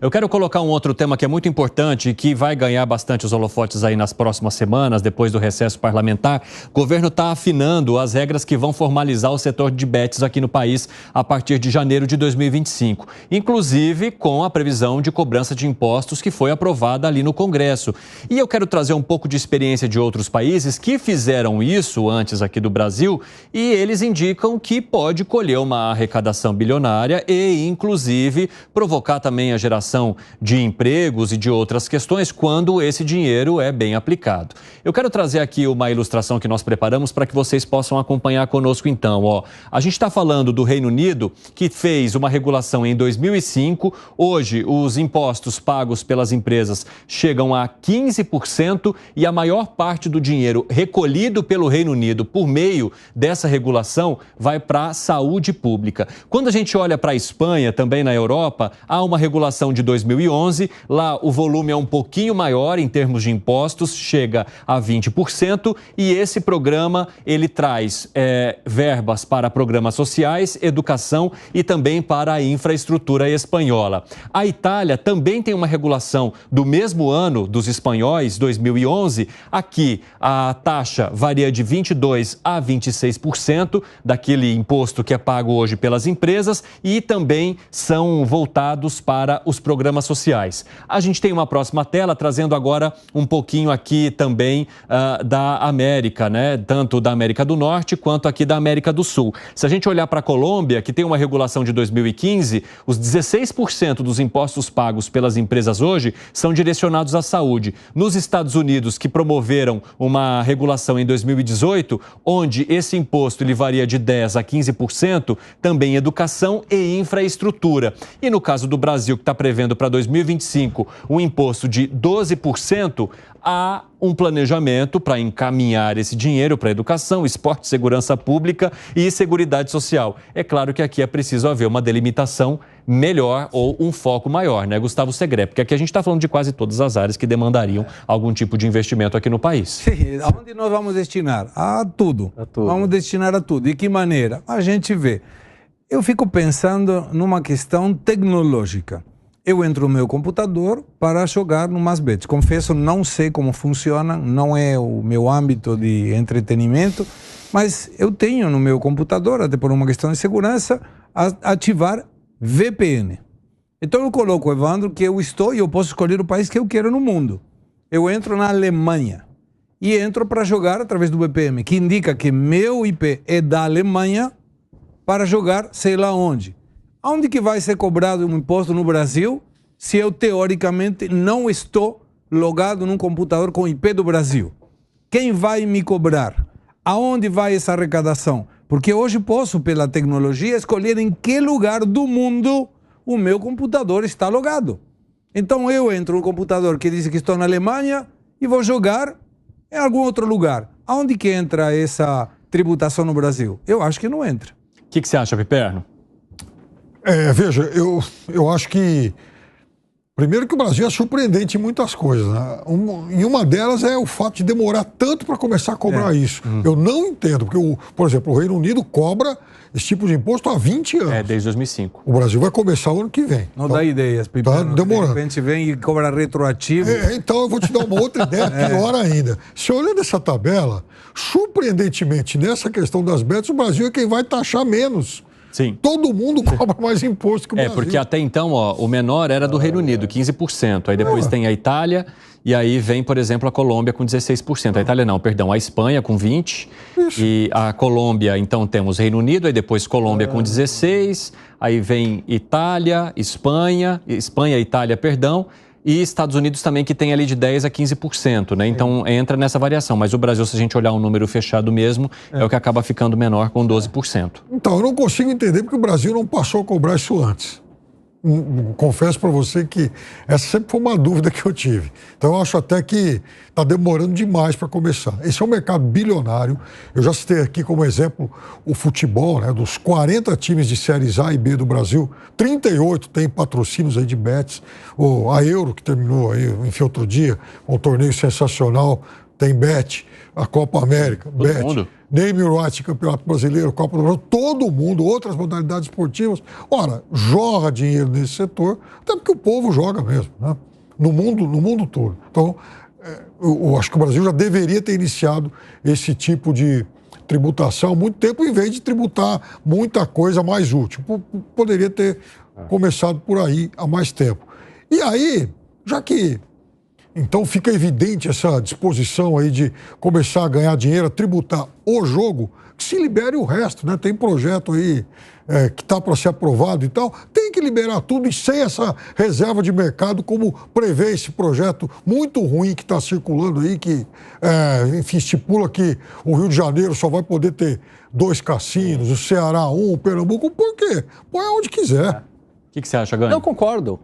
Eu quero colocar um outro tema que é muito importante e que vai ganhar bastante os holofotes aí nas próximas semanas, depois do recesso parlamentar. O governo está afinando as regras que vão formalizar o setor de bets aqui no país a partir de janeiro de 2025, inclusive com a previsão de cobrança de impostos que foi aprovada ali no Congresso. E eu quero trazer um pouco de experiência de outros países que fizeram isso antes aqui do Brasil e eles indicam que pode colher uma arrecadação bilionária e, inclusive, provocar também a geração de empregos e de outras questões quando esse dinheiro é bem aplicado. Eu quero trazer aqui uma ilustração que nós preparamos para que vocês possam acompanhar conosco então. A gente está falando do Reino Unido, que fez uma regulação em 2005. Hoje, os impostos pagos pelas empresas chegam a 15% e a maior parte do dinheiro recolhido pelo Reino Unido por meio dessa regulação vai para a saúde pública. Quando a gente olha para a Espanha, também na Europa, há uma regulação de 2011, lá o volume é um pouquinho maior em termos de impostos, chega a 20%, e esse programa ele traz verbas para programas sociais, educação e também para a infraestrutura espanhola. A Itália também tem uma regulação do mesmo ano dos espanhóis, 2011, aqui a taxa varia de 22% a 26% daquele imposto que é pago hoje pelas empresas e também são voltados para os programas sociais. A gente tem uma próxima tela trazendo agora um pouquinho aqui também da América, né? Tanto da América do Norte quanto aqui da América do Sul. Se a gente olhar para a Colômbia, que tem uma regulação de 2015, os 16% dos impostos pagos pelas empresas hoje são direcionados à saúde. Nos Estados Unidos, que promoveram uma regulação em 2018, onde esse imposto ele varia de 10% a 15%, também educação e infraestrutura. E no caso do Brasil, que está prevendo para 2025 um imposto de 12%, há um planejamento para encaminhar esse dinheiro para educação, esporte, segurança pública e seguridade social. É claro que aqui é preciso haver uma delimitação melhor ou um foco maior, né, Gustavo Segré? Porque aqui a gente está falando de quase todas as áreas que demandariam algum tipo de investimento aqui no país. Sim, aonde nós vamos destinar? A tudo. Vamos destinar a tudo. De que maneira? A gente vê. Eu fico pensando numa questão tecnológica. Eu entro no meu computador para jogar numas bets. Confesso, não sei como funciona, não é o meu âmbito de entretenimento, mas eu tenho no meu computador, até por uma questão de segurança, ativar VPN. Então eu coloco, Evandro, que eu estou e eu posso escolher o país que eu quero no mundo. Eu entro na Alemanha e entro para jogar através do VPN, que indica que meu IP é da Alemanha para jogar sei lá onde. Onde que vai ser cobrado um imposto no Brasil se eu, teoricamente, não estou logado num computador com IP do Brasil? Quem vai me cobrar? Aonde vai essa arrecadação? Porque hoje posso, pela tecnologia, escolher em que lugar do mundo o meu computador está logado. Então eu entro no computador que diz que estou na Alemanha e vou jogar em algum outro lugar. Aonde que entra essa tributação no Brasil? Eu acho que não entra. O que você acha, Piperno? Veja, eu acho que, primeiro que o Brasil é surpreendente em muitas coisas, né? E uma delas é o fato de demorar tanto para começar a cobrar isso. Eu não entendo, porque, por exemplo, o Reino Unido cobra esse tipo de imposto há 20 anos. Desde 2005. O Brasil vai começar o ano que vem. Não dá ideias, Piperno. Tá demorando. De repente vem e cobra retroativo. Então eu vou te dar uma outra ideia pior ainda. Se olhando essa tabela, surpreendentemente, nessa questão das bets, o Brasil é quem vai taxar menos. Sim. Todo mundo cobra mais imposto que o Brasil. Porque até então, o menor era do Reino Unido, 15%. Aí depois tem a Itália e aí vem, por exemplo, a Colômbia com 16%. A Itália não, perdão, a Espanha com 20%. Isso. E a Colômbia, então, temos Reino Unido, aí depois Colômbia com 16%. Aí vem Itália, Espanha, Itália, perdão. E Estados Unidos também, que tem ali de 10% a 15%, né? Então entra nessa variação. Mas o Brasil, se a gente olhar um número fechado mesmo, é o que acaba ficando menor com 12%. Então, eu não consigo entender porque o Brasil não passou a cobrar isso antes. Confesso para você que essa sempre foi uma dúvida que eu tive. Então eu acho até que está demorando demais para começar. Esse é um mercado bilionário. Eu já citei aqui como exemplo o futebol, né? Dos 40 times de séries A e B do Brasil, 38 tem patrocínios aí de bets. A Euro, que terminou aí, enfim, outro dia, um torneio sensacional. tem Bet, a Copa América, Todo Bet, mundo. Name Rights, Campeonato Brasileiro, Copa do Brasil, todo mundo, outras modalidades esportivas. Ora, jorra dinheiro nesse setor, até porque o povo joga mesmo, né? No mundo todo. Então, eu acho que o Brasil já deveria ter iniciado esse tipo de tributação há muito tempo, em vez de tributar muita coisa mais útil. Poderia ter começado por aí há mais tempo. E aí, já que então fica evidente essa disposição aí de começar a ganhar dinheiro, a tributar o jogo, que se libere o resto, né? Tem projeto aí que está para ser aprovado e tal, tem que liberar tudo e sem essa reserva de mercado, como prevê esse projeto muito ruim que está circulando aí, que, enfim, estipula que o Rio de Janeiro só vai poder ter 2 cassinos, o Ceará 1, o Pernambuco, por quê? Põe onde quiser. O que você acha, Gani? Não, concordo.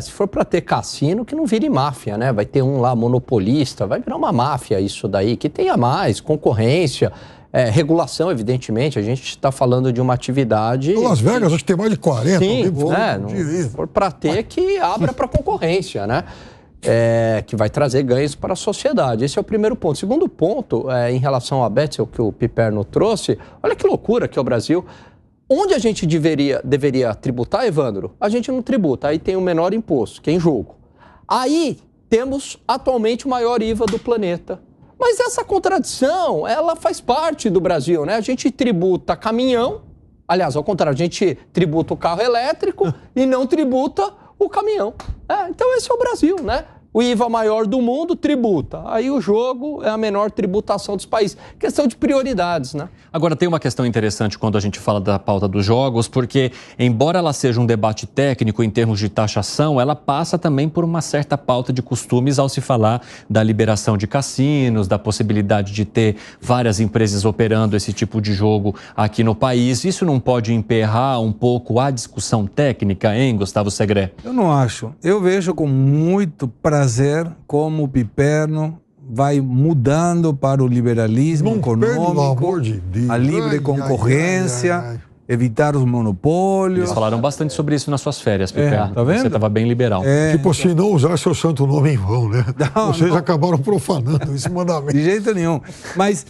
Se for para ter cassino, que não vire máfia, né? Vai ter um lá monopolista, vai virar uma máfia isso daí, que tenha mais concorrência, regulação, evidentemente. A gente está falando de uma atividade... Las Vegas, acho que tem mais de 40. Sim, se for para ter, que abra para concorrência, né? Que vai trazer ganhos para a sociedade. Esse é o primeiro ponto. Segundo ponto, em relação à Betzel, que o Piperno trouxe, olha que loucura que é o Brasil. Onde a gente deveria tributar, Evandro? A gente não tributa, aí tem o menor imposto, que é em jogo. Aí temos atualmente o maior IVA do planeta. Mas essa contradição, ela faz parte do Brasil, né? A gente tributa caminhão, aliás, ao contrário, a gente tributa o carro elétrico e não tributa o caminhão. Então esse é o Brasil, né? O IVA maior do mundo tributa. Aí o jogo é a menor tributação dos países. Questão de prioridades, né? Agora, tem uma questão interessante quando a gente fala da pauta dos jogos, porque, embora ela seja um debate técnico em termos de taxação, ela passa também por uma certa pauta de costumes ao se falar da liberação de cassinos, da possibilidade de ter várias empresas operando esse tipo de jogo aqui no país. Isso não pode emperrar um pouco a discussão técnica, hein, Gustavo Segré? Eu não acho. Eu vejo com muito prazer como o Piperno vai mudando para o liberalismo econômico, a livre concorrência, evitar os monopólios. Eles falaram bastante sobre isso nas suas férias, Piperno. Tá vendo? Você estava bem liberal. Tipo assim, não usar seu santo nome em vão, né? Vocês acabaram profanando esse mandamento. De jeito nenhum. Mas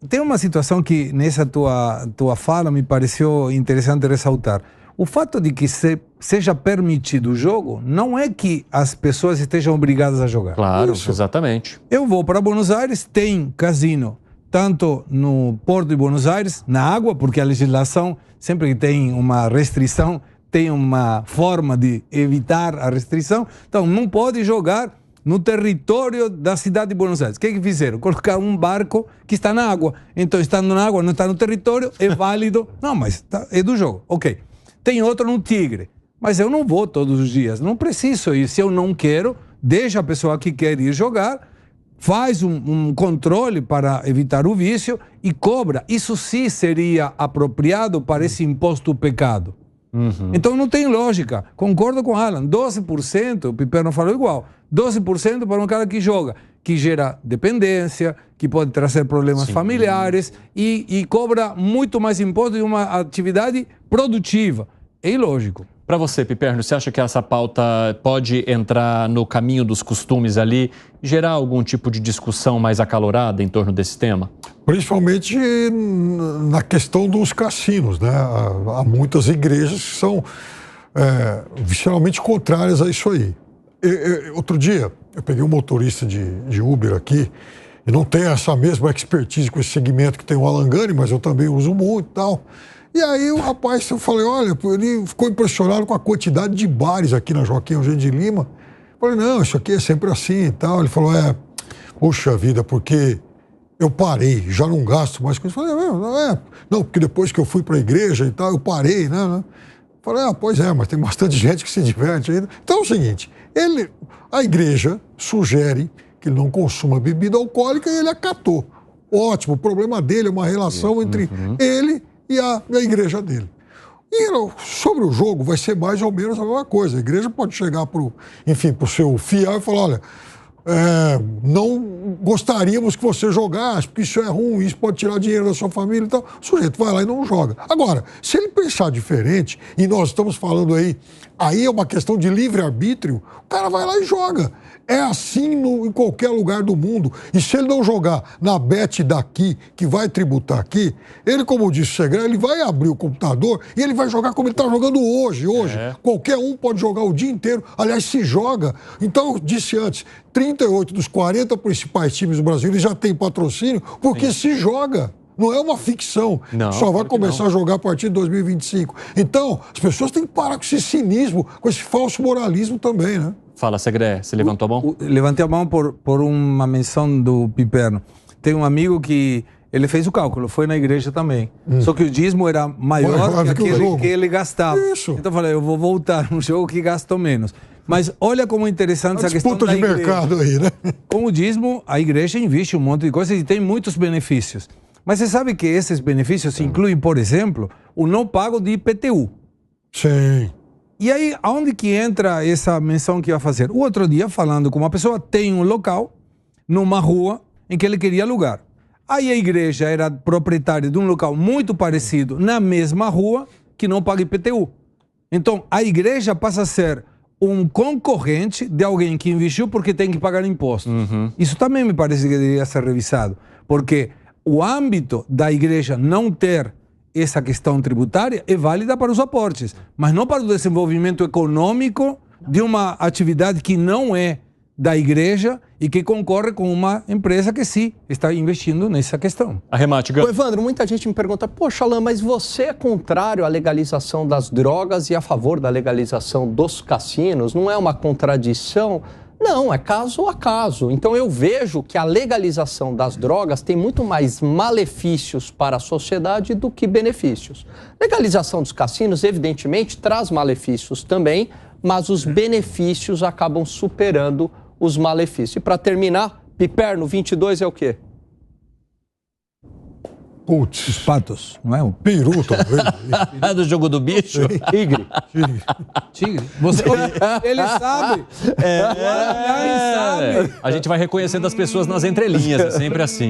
tem uma situação que nessa tua fala me pareceu interessante ressaltar. O fato de que seja permitido o jogo não é que as pessoas estejam obrigadas a jogar. Claro, exatamente. Eu vou para Buenos Aires, tem casino, tanto no Porto de Buenos Aires, na água, porque a legislação, sempre que tem uma restrição, tem uma forma de evitar a restrição. Então, não pode jogar no território da cidade de Buenos Aires. O que fizeram? Colocar um barco que está na água. Então, estando na água, não está no território, é válido. Não, mas é do jogo. Ok. Tem outro no Tigre, mas eu não vou todos os dias, não preciso ir. Se eu não quero, deixa a pessoa que quer ir jogar, faz um controle para evitar o vício e cobra. Isso sim seria apropriado para esse imposto pecado. Então não tem lógica. Concordo com Alan, 12%, o Piperno falou igual, 12% para um cara que joga, que gera dependência, que pode trazer problemas familiares e cobra muito mais imposto de uma atividade produtiva. É ilógico. Para você, Piperno, você acha que essa pauta pode entrar no caminho dos costumes ali, gerar algum tipo de discussão mais acalorada em torno desse tema? Principalmente na questão dos cassinos, né? Há muitas igrejas que são visceralmente contrárias a isso aí. Outro dia, eu peguei um motorista de Uber aqui, e não tem essa mesma expertise com esse segmento que tem o Alan Gani, mas eu também uso muito e tal. E aí o rapaz, eu falei, olha, ele ficou impressionado com a quantidade de bares aqui na Joaquim Eugênio de Lima. Eu falei, não, isso aqui é sempre assim e tal. Ele falou, puxa vida, porque eu parei, já não gasto mais com isso. Eu falei, não, porque depois que eu fui para a igreja e tal, eu parei, né? Eu falei, pois é, mas tem bastante gente que se diverte ainda. Então é o seguinte, a igreja sugere que ele não consuma bebida alcoólica e ele acatou. Ótimo, o problema dele é uma relação entre ele e a igreja dele. E sobre o jogo vai ser mais ou menos a mesma coisa. A igreja pode chegar para o seu fiel e falar, olha, não gostaríamos que você jogasse, porque isso é ruim, isso pode tirar dinheiro da sua família e tal. O sujeito vai lá e não joga. Agora, se ele pensar diferente, e nós estamos falando aí é uma questão de livre-arbítrio, o cara vai lá e joga. É assim em qualquer lugar do mundo. E se ele não jogar na Bet daqui, que vai tributar aqui, ele, como disse o Segrão, ele vai abrir o computador e ele vai jogar como ele está jogando hoje. Qualquer um pode jogar o dia inteiro. Aliás, se joga. Então, eu disse antes, 38 dos 40 principais times do Brasil eles já têm patrocínio porque se joga. Não é uma ficção. Não, só vai começar a jogar a partir de 2025. Então, as pessoas têm que parar com esse cinismo, com esse falso moralismo também, né? Fala, Segré, você levantou a mão? Levantei a mão por uma menção do Piperno. Tem um amigo que ele fez o cálculo, foi na igreja também. Só que o dízimo era maior que aquele que ele gastava. Isso. Então eu falei, eu vou voltar no jogo que gastou menos. Mas olha como é interessante essa questão da igreja. Disputa de mercado aí, né? Com o dízimo, a igreja investe um monte de coisas e tem muitos benefícios. Mas você sabe que esses benefícios incluem, por exemplo, o não pago de IPTU. Sim. E aí, aonde que entra essa menção que ia fazer? O outro dia, falando com uma pessoa, tem um local, numa rua, em que ele queria alugar. Aí a igreja era proprietária de um local muito parecido, na mesma rua, que não paga IPTU. Então, a igreja passa a ser um concorrente de alguém que investiu porque tem que pagar imposto. Isso também me parece que deveria ser revisado, porque o âmbito da igreja não ter essa questão tributária é válida para os aportes, mas não para o desenvolvimento econômico de uma atividade que não é da igreja e que concorre com uma empresa que sim está investindo nessa questão. Arremate, Ô, Evandro, muita gente me pergunta, poxa, Alain, mas você é contrário à legalização das drogas e a favor da legalização dos cassinos? Não é uma contradição? Não, é caso a caso. Então eu vejo que a legalização das drogas tem muito mais malefícios para a sociedade do que benefícios. Legalização dos cassinos, evidentemente, traz malefícios também, mas os benefícios acabam superando os malefícios. E para terminar, Piperno 22 é o quê? Putz. Os patos, não é? O Peru, talvez. Do jogo do bicho? Tigre. tigre. Você, ele sabe. A gente vai reconhecendo as pessoas nas entrelinhas, é sempre assim.